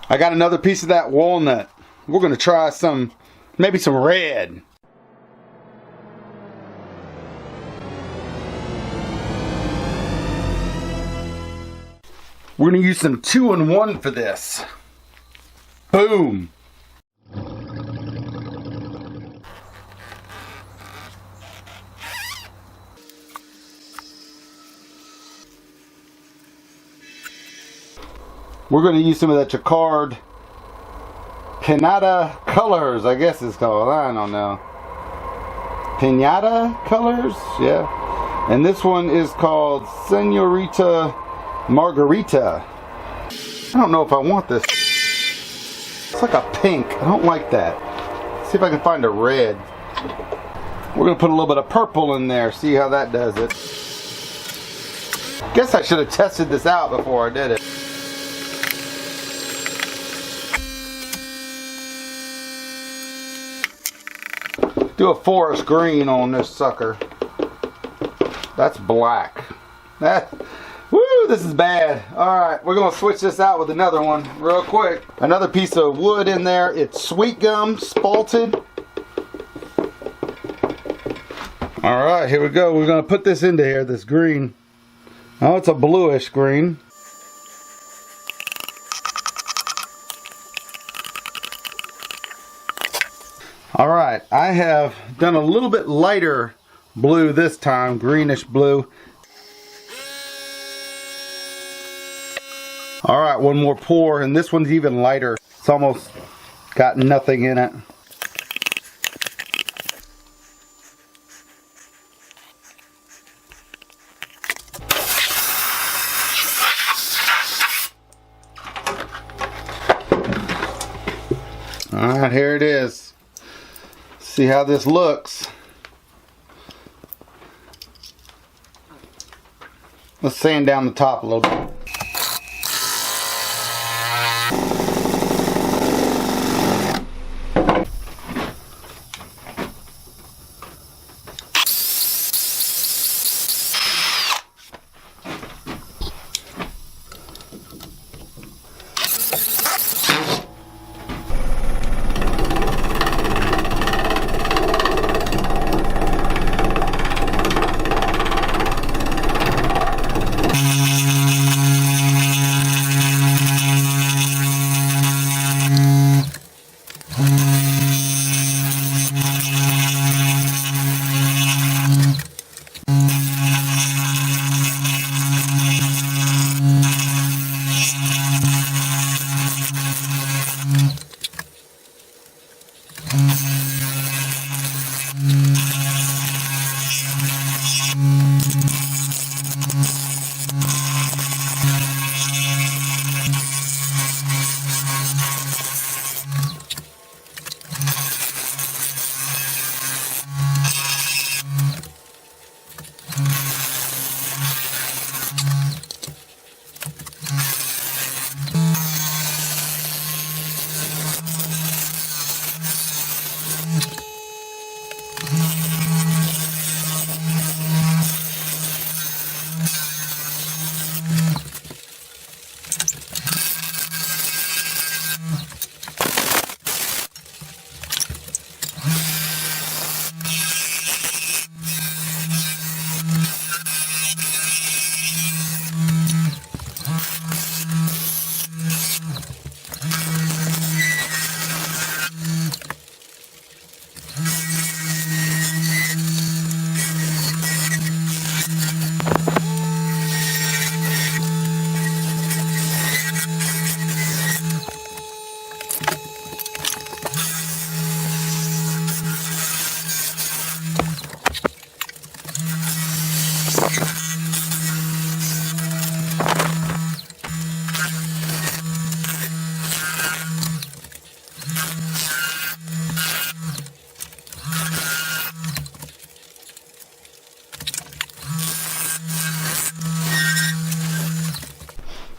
I got another piece of that walnut. We're going to try maybe some red. We're going to use some 2-in-1 for this. Boom. We're going to use some of that Jacquard Pinata Colors, I guess it's called. I don't know. Pinata Colors? Yeah. And this one is called Senorita Margarita. I don't know if I want this. It's like a pink. I don't like that. Let's see if I can find a red. We're going to put a little bit of purple in there. See how that does it. Guess I should have tested this out before I did it. Do a forest green on this sucker. That's black. Woo, this is bad. Alright, we're going to switch this out with another one real quick. Another piece of wood in there. It's sweet gum, spalted. Alright, here we go. We're going to put this into here, this green. Oh, it's a bluish green. Alright, I have done a little bit lighter blue this time, greenish blue. Alright, one more pour, and this one's even lighter. It's almost got nothing in it. Alright, here it is. See how this looks. Let's sand down the top a little bit.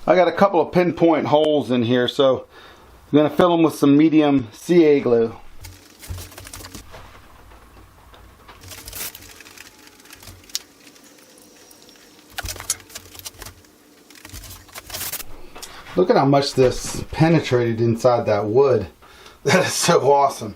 I got a couple of pinpoint holes in here, so I'm going to fill them with some medium CA glue. Look at how much this penetrated inside that wood. That is so awesome.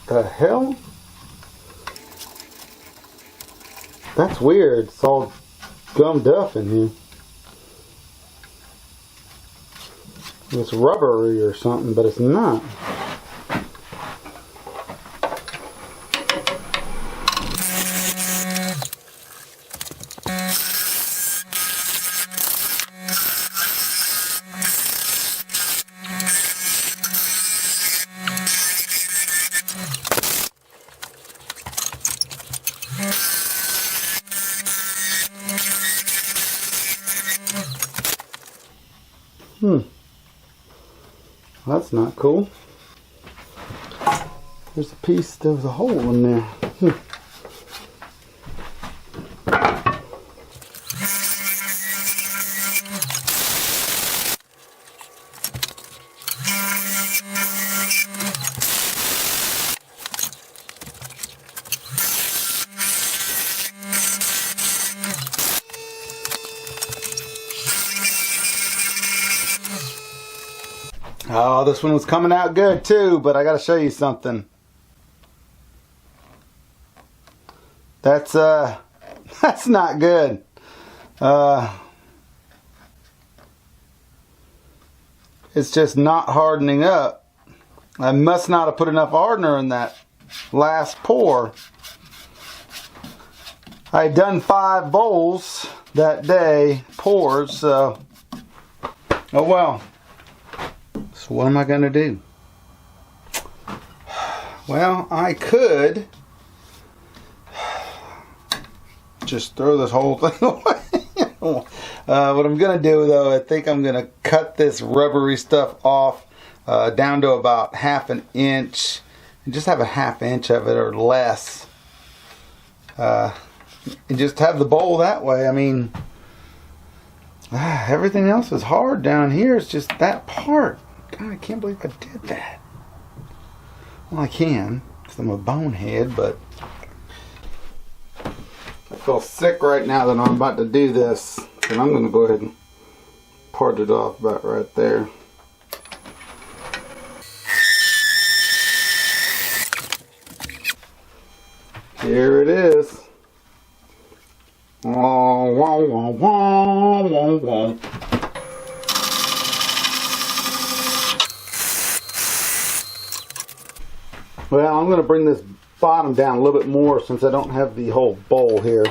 The hell? That's weird. It's all gummed up in here. It's rubbery or something, but it's not. That's not cool. There's a piece, there was a hole in there. Oh, this one was coming out good too, but I gotta show you something. That's that's not good. It's just not hardening up. I must not have put enough hardener in that last pour. I had done 5 bowls that day, pours, so oh well. So what am I going to do? Well, I could just throw this whole thing away. What I'm going to do though, I think I'm going to cut this rubbery stuff off down to about 1/2 inch. And just have a 1/2 inch of it or less. and just have the bowl that way. I mean, everything else is hard down here. It's just that part. God, I can't believe I did that. Well, I can, because I'm a bonehead, but I feel sick right now that I'm about to do this. And I'm going to go ahead and part it off about right there. Here it is. Wah, wah, wah, wah, wah, wah. Well, I'm going to bring this bottom down a little bit more since I don't have the whole bowl here.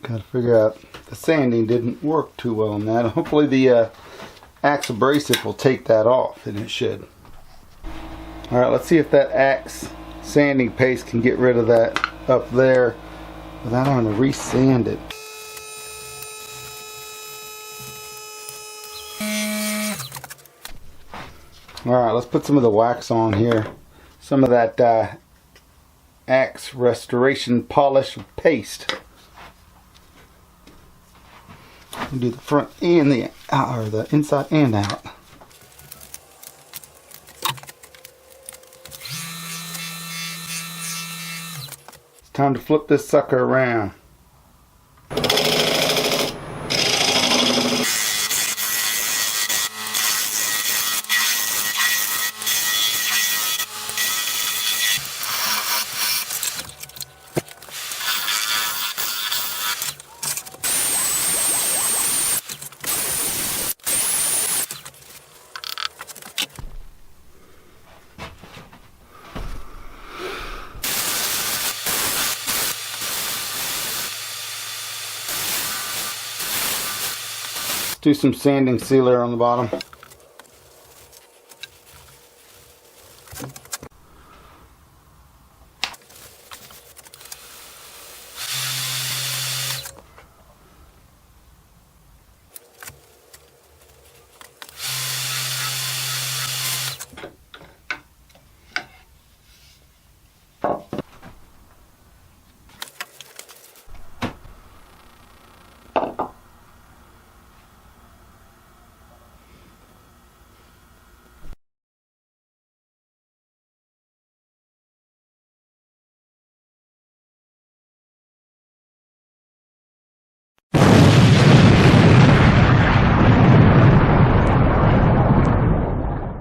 Got to figure out, the sanding didn't work too well on that. Hopefully the Axe abrasive will take that off, and it should. Alright, let's see if that Axe sanding paste can get rid of that up there without having to re-sand it. Alright, let's put some of the wax on here. Some of that Axe restoration polish paste. Do the front and the or the inside and out. It's time to flip this sucker around. Do some sanding sealer on the bottom.